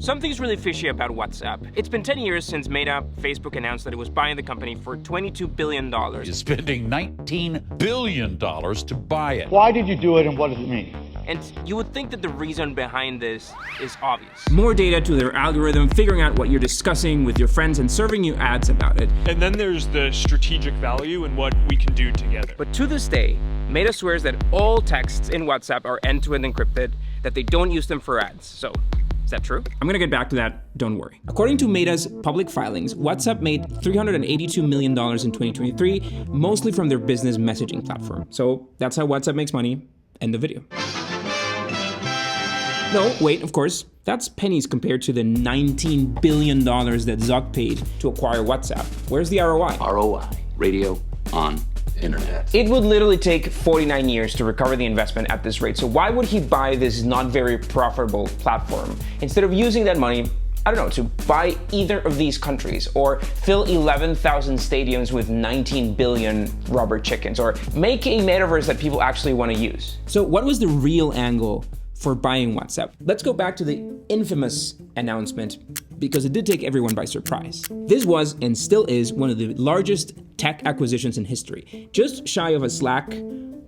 Something's really fishy about WhatsApp. It's been 10 years since Meta, Facebook, announced that it was buying the company for $22 billion. Is spending $19 billion to buy it. Why did you do it and what does it mean? And you would think that the reason behind this is obvious. More data to their algorithm, figuring out what you're discussing with your friends and serving you ads about it. And then there's the strategic value and what we can do together. But to this day, Meta swears that all texts in WhatsApp are end-to-end encrypted, that they don't use them for ads. So, is that true? I'm gonna get back to that, don't worry. According to Meta's public filings, WhatsApp made $382 million in 2023, mostly from their business messaging platform. So that's how WhatsApp makes money. End of video. No, wait, of course, that's pennies compared to the $19 billion that Zuck paid to acquire WhatsApp. Where's the ROI? ROI, radio on internet. It would literally take 49 years to recover the investment at this rate. So why would he buy this not very profitable platform instead of using that money, I don't know, to buy either of these countries or fill 11,000 stadiums with 19 billion rubber chickens or make a metaverse that people actually want to use? So what was the real angle for buying WhatsApp? Let's go back to the infamous announcement because it did take everyone by surprise. This was and still is one of the largest tech acquisitions in history. Just shy of a Slack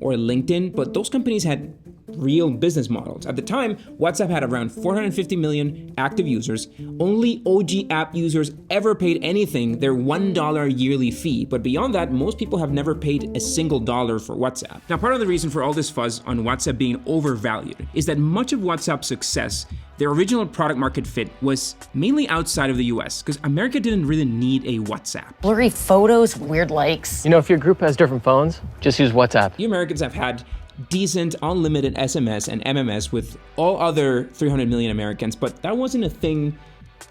or a LinkedIn, but those companies had real business models. At the time, WhatsApp had around 450 million active users. Only OG app users ever paid anything, their $1 yearly fee. But beyond that, most people have never paid a single dollar for WhatsApp. Now, part of the reason for all this fuzz on WhatsApp being overvalued is that much of WhatsApp's success, their original product market fit, was mainly outside of the US, because America didn't really need a WhatsApp. Blurry photos, weird likes. You know, if your group has different phones, just use WhatsApp. You Americans have had decent unlimited SMS and MMS with all other 300 million Americans, but that wasn't a thing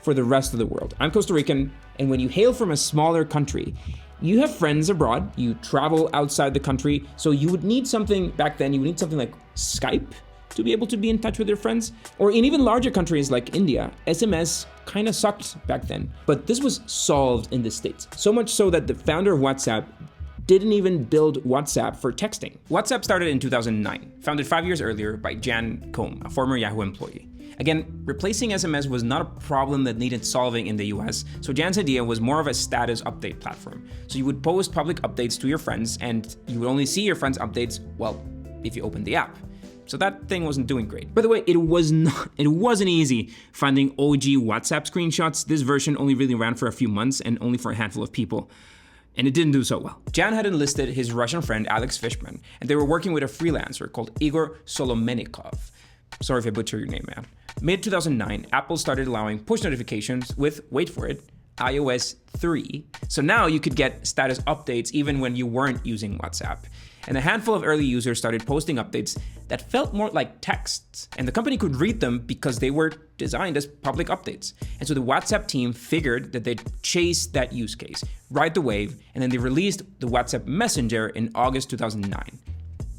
for the rest of the world. I'm Costa Rican, and when you hail from a smaller country, you have friends abroad, you travel outside the country, so you would need something back then, you would need something like Skype to be able to be in touch with your friends. Or in even larger countries like India, SMS kind of sucked back then. But this was solved in the States. So much so that the founder of WhatsApp didn't even build WhatsApp for texting. WhatsApp started in 2009, founded 5 years earlier by Jan Koum, a former Yahoo employee. Again, replacing SMS was not a problem that needed solving in the US, so Jan's idea was more of a status update platform. So you would post public updates to your friends, and you would only see your friends' updates, well, if you opened the app. So that thing wasn't doing great. By the way, it wasn't easy finding OG WhatsApp screenshots. This version only really ran for a few months and only for a handful of people. And it didn't do so well. Jan had enlisted his Russian friend Alex Fishman, and they were working with a freelancer called Igor Solomenikov. Sorry if I butcher your name, man. Mid-2009, Apple started allowing push notifications with, wait for it, iOS 3. So now you could get status updates even when you weren't using WhatsApp. And a handful of early users started posting updates that felt more like texts, and the company could read them because they were designed as public updates. And so the WhatsApp team figured that they'd chase that use case, ride the wave, and then they released the WhatsApp Messenger in August 2009.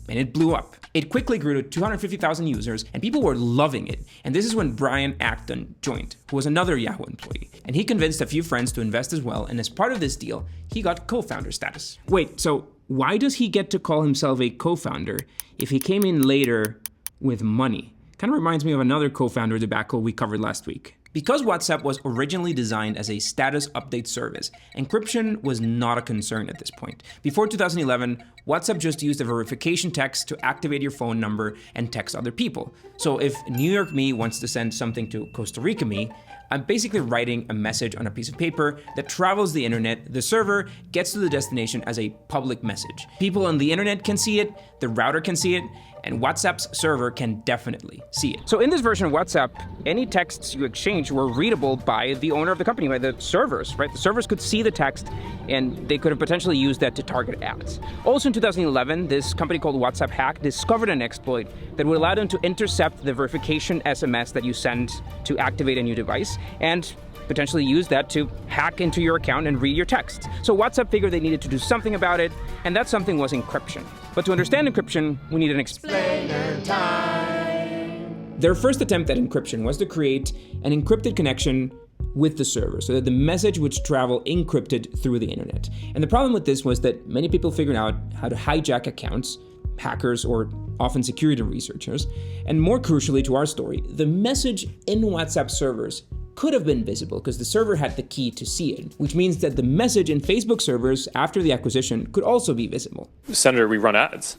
And it blew up. It quickly grew to 250,000 users, and people were loving it. And this is when Brian Acton joined, who was another Yahoo employee. And he convinced a few friends to invest as well, and as part of this deal, he got co-founder status. Wait, so why does he get to call himself a co-founder if he came in later with money? Kind of reminds me of another co-founder debacle we covered last week. Because WhatsApp was originally designed as a status update service, encryption was not a concern at this point. Before 2011, WhatsApp just used a verification text to activate your phone number and text other people. So if New York me wants to send something to Costa Rica me, I'm basically writing a message on a piece of paper that travels the internet. The server gets to the destination as a public message. People on the internet can see it, the router can see it, and WhatsApp's server can definitely see it. So in this version of WhatsApp, any texts you exchange were readable by the owner of the company, by the servers, right? The servers could see the text, and they could have potentially used that to target ads. Also in 2011, this company called WhatsApp Hack discovered an exploit that would allow them to intercept the verification SMS that you send to activate a new device, and potentially use that to hack into your account and read your texts. So WhatsApp figured they needed to do something about it, and that something was encryption. But to understand encryption, we need an explainer time. Their first attempt at encryption was to create an encrypted connection with the server so that the message would travel encrypted through the internet. And the problem with this was that many people figured out how to hijack accounts hackers or often security researchers. And more crucially to our story, the message in WhatsApp servers could have been visible because the server had the key to see it, which means that the message in Facebook servers after the acquisition could also be visible. Senator, we run ads.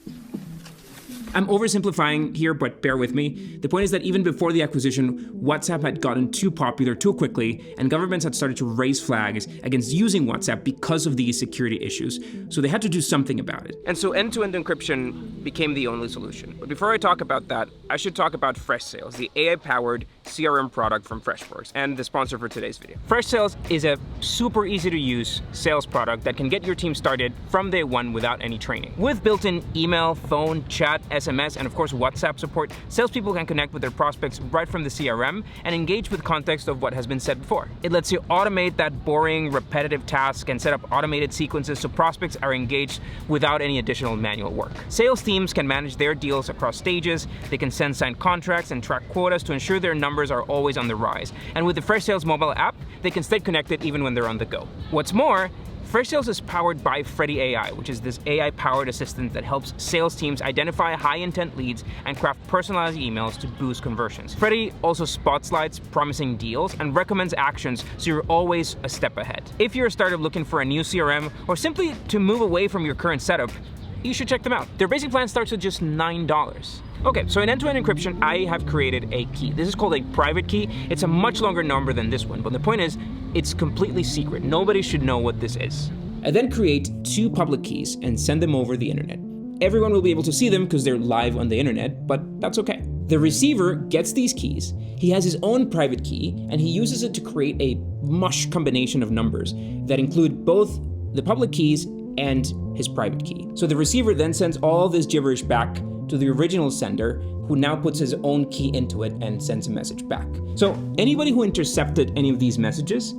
I'm oversimplifying here, but bear with me. The point is that even before the acquisition, WhatsApp had gotten too popular too quickly, and governments had started to raise flags against using WhatsApp because of these security issues. So they had to do something about it. And so end-to-end encryption became the only solution. But before I talk about that, I should talk about Freshsales, the AI-powered CRM product from Freshworks, and the sponsor for today's video. Freshsales is a super easy-to-use sales product that can get your team started from day one without any training. With built-in email, phone, chat, SMS, and of course WhatsApp support, salespeople can connect with their prospects right from the CRM and engage with context of what has been said before. It lets you automate that boring, repetitive task and set up automated sequences so prospects are engaged without any additional manual work. Sales teams can manage their deals across stages, they can send signed contracts and track quotas to ensure their numbers are always on the rise. And with the Freshsales mobile app, they can stay connected even when they're on the go. What's more, Freshsales is powered by Freddy AI, which is this AI-powered assistant that helps sales teams identify high-intent leads and craft personalized emails to boost conversions. Freddy also spotlights promising deals and recommends actions so you're always a step ahead. If you're a startup looking for a new CRM or simply to move away from your current setup, you should check them out. Their basic plan starts at just $9. Okay, so in end-to-end encryption, I have created a key. This is called a private key. It's a much longer number than this one, but the point is, it's completely secret. Nobody should know what this is. I then create 2 public keys and send them over the internet. Everyone will be able to see them because they're live on the internet, but that's okay. The receiver gets these keys, he has his own private key, and he uses it to create a mush combination of numbers that include both the public keys and his private key. So the receiver then sends all this gibberish back to the original sender, who now puts his own key into it and sends a message back. So anybody who intercepted any of these messages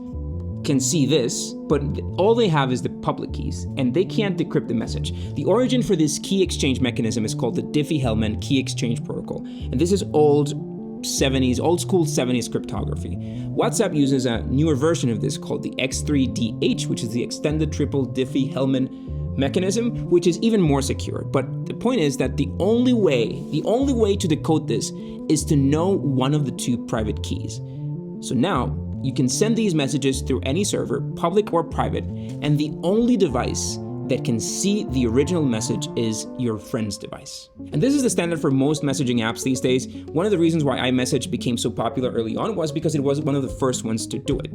can see this, but all they have is the public keys, and they can't decrypt the message. The origin for this key exchange mechanism is called the Diffie-Hellman key exchange protocol, and this is old school 70s cryptography. WhatsApp uses a newer version of this called the X3DH, which is the extended triple Diffie-Hellman mechanism, which is even more secure. But the point is that the only way to decode this is to know one of the 2 private keys. So now you can send these messages through any server, public or private, and the only device that can see the original message is your friend's device. And this is the standard for most messaging apps these days. One of the reasons why iMessage became so popular early on was because it was one of the first ones to do it.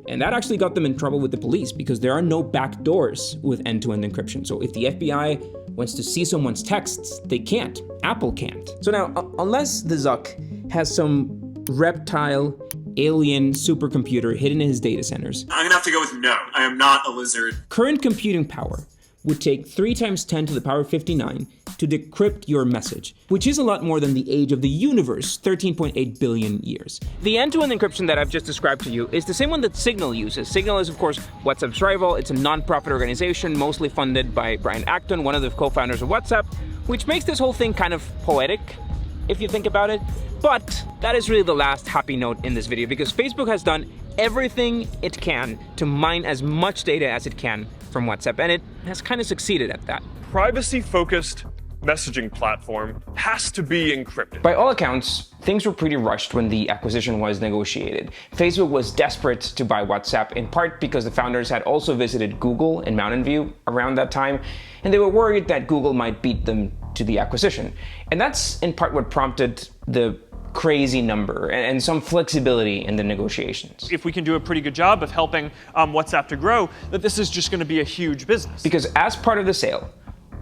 And that actually got them in trouble with the police because there are no backdoors with end-to-end encryption. So if the FBI wants to see someone's texts, they can't. Apple can't. So now, unless the Zuck has some reptile alien supercomputer hidden in his data centers, I'm gonna have to go with no. I am not a lizard. Current computing power would take 3 times 10 to the power 59 to decrypt your message, which is a lot more than the age of the universe, 13.8 billion years. The end-to-end encryption that I've just described to you is the same one that Signal uses. Signal is, of course, WhatsApp's rival. It's a non-profit organization, mostly funded by Brian Acton, one of the co-founders of WhatsApp, which makes this whole thing kind of poetic, if you think about it. But that is really the last happy note in this video, because Facebook has done everything it can to mine as much data as it can from WhatsApp, and it has kind of succeeded at that. Privacy-focused messaging platform has to be encrypted. By all accounts, things were pretty rushed when the acquisition was negotiated. Facebook was desperate to buy WhatsApp, in part because the founders had also visited Google in Mountain View around that time, and they were worried that Google might beat them to the acquisition. And that's in part what prompted the crazy number and some flexibility in the negotiations. If we can do a pretty good job of helping WhatsApp to grow, that this is just going to be a huge business. Because as part of the sale,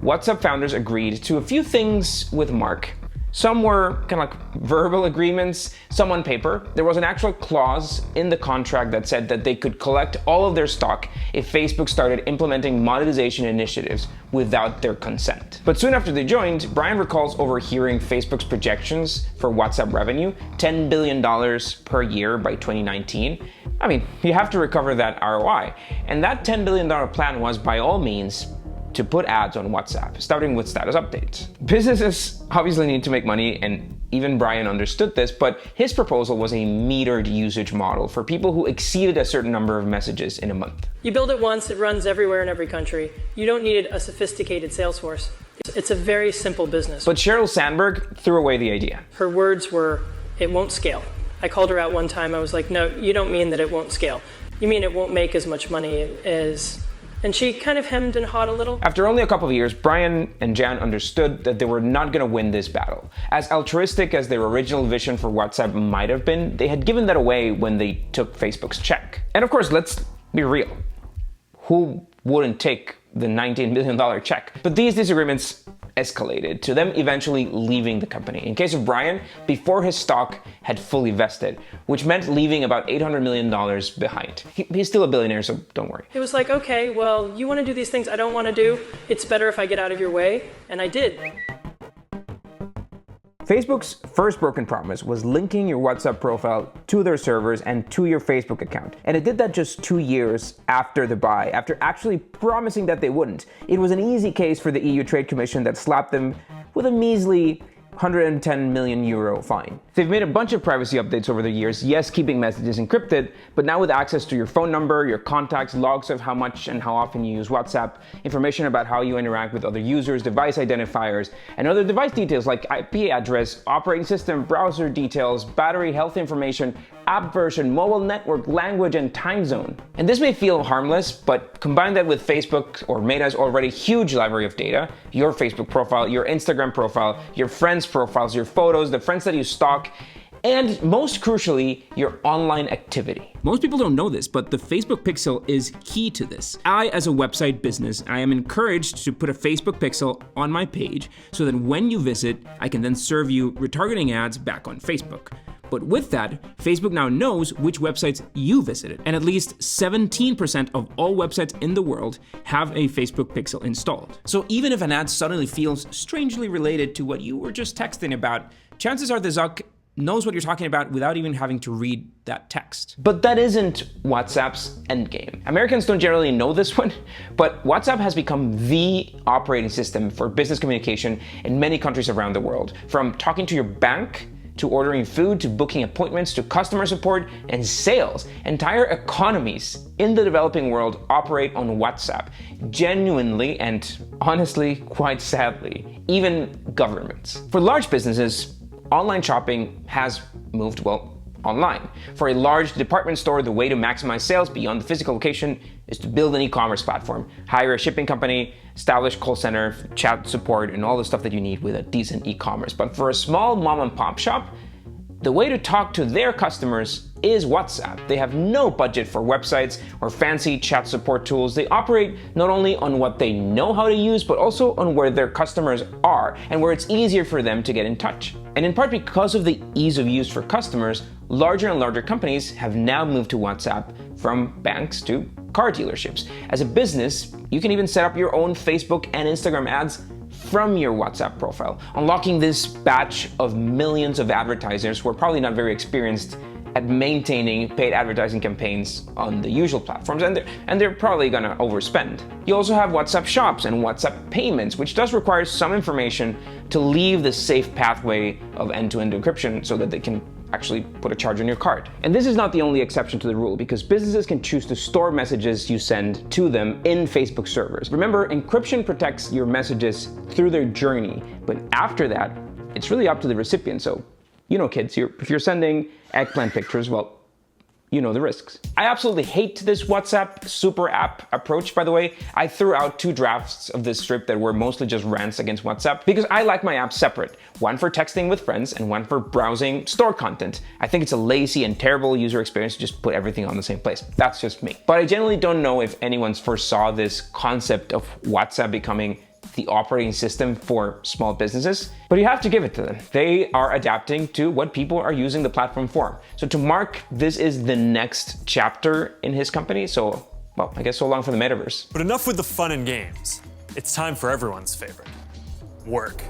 WhatsApp founders agreed to a few things with Mark. Some were kind of like verbal agreements, some on paper. There was an actual clause in the contract that said that they could collect all of their stock if Facebook started implementing monetization initiatives without their consent. But soon after they joined, Brian recalls overhearing Facebook's projections for WhatsApp revenue, $10 billion per year by 2019. I mean, you have to recover that ROI. And that $10 billion plan was, by all means, to put ads on WhatsApp, starting with status updates. Businesses obviously need to make money, and even Brian understood this, but his proposal was a metered usage model for people who exceeded a certain number of messages in a month. You build it once, it runs everywhere in every country. You don't need a sophisticated sales force. It's a very simple business. But Sheryl Sandberg threw away the idea. Her words were, "It won't scale." I called her out one time. I was like, "No, you don't mean that it won't scale. You mean it won't make as much money as..." And she kind of hemmed and hawed a little. After only a couple of years, Brian and Jan understood that they were not going to win this battle. As altruistic as their original vision for WhatsApp might have been, they had given that away when they took Facebook's check. And of course, let's be real. Who wouldn't take the $19 million check? But these disagreements escalated to them eventually leaving the company. In case of Brian, before his stock had fully vested, which meant leaving about $800 million behind. He's still a billionaire, so don't worry. It was like, okay, well, you want to do these things I don't want to do. It's better if I get out of your way. And I did. Facebook's first broken promise was linking your WhatsApp profile to their servers and to your Facebook account. And it did that just 2 years after the buy, after actually promising that they wouldn't. It was an easy case for the EU Trade Commission that slapped them with a measly 110 million euro fine. They've made a bunch of privacy updates over the years, yes, keeping messages encrypted, but now with access to your phone number, your contacts, logs of how much and how often you use WhatsApp, information about how you interact with other users, device identifiers, and other device details like IP address, operating system, browser details, battery health information, app version, mobile network, language, and time zone. And this may feel harmless, but combine that with Facebook or Meta's already huge library of data, your Facebook profile, your Instagram profile, your friends' profiles, your photos, the friends that you stalk, and most crucially, your online activity. Most people don't know this, but the Facebook pixel is key to this. I, as a website business, I am encouraged to put a Facebook pixel on my page so that when you visit, I can then serve you retargeting ads back on Facebook. But with that, Facebook now knows which websites you visited, and at least 17% of all websites in the world have a Facebook pixel installed. So even if an ad suddenly feels strangely related to what you were just texting about, chances are the Zuck knows what you're talking about without even having to read that text. But that isn't WhatsApp's endgame. Americans don't generally know this one, but WhatsApp has become the operating system for business communication in many countries around the world. From talking to your bank, to ordering food, to booking appointments, to customer support and sales. Entire economies in the developing world operate on WhatsApp. Genuinely and honestly, quite sadly, even governments. For large businesses, online shopping has moved, well, online. For a large department store, the way to maximize sales beyond the physical location is to build an e-commerce platform, hire a shipping company, establish call center, chat support, and all the stuff that you need with a decent e-commerce. But for a small mom and pop shop, the way to talk to their customers is WhatsApp. They have no budget for websites or fancy chat support tools. They operate not only on what they know how to use, but also on where their customers are and where it's easier for them to get in touch. And in part because of the ease of use for customers, larger and larger companies have now moved to WhatsApp, from banks to car dealerships. As a business, you can even set up your own Facebook and Instagram ads from your WhatsApp profile, unlocking this batch of millions of advertisers who are probably not very experienced at maintaining paid advertising campaigns on the usual platforms, and they're probably gonna overspend. You also have WhatsApp Shops and WhatsApp Payments, which does require some information to leave the safe pathway of end-to-end encryption so that they can actually put a charge on your card. And this is not the only exception to the rule, because businesses can choose to store messages you send to them in Facebook servers. Remember, encryption protects your messages through their journey, but after that, it's really up to the recipient. So, you know, kids, if you're sending eggplant pictures, well, you know the risks. I absolutely hate this WhatsApp super app approach, by the way. I threw out 2 drafts of this script that were mostly just rants against WhatsApp because I like my apps separate. One for texting with friends and one for browsing store content. I think it's a lazy and terrible user experience to just put everything on the same place. That's just me. But I generally don't know if anyone foresaw this concept of WhatsApp becoming the operating system for small businesses, but you have to give it to them. They are adapting to what people are using the platform for. So to Mark, this is the next chapter in his company. So, well, I guess so long for the metaverse. But enough with the fun and games. It's time for everyone's favorite, work.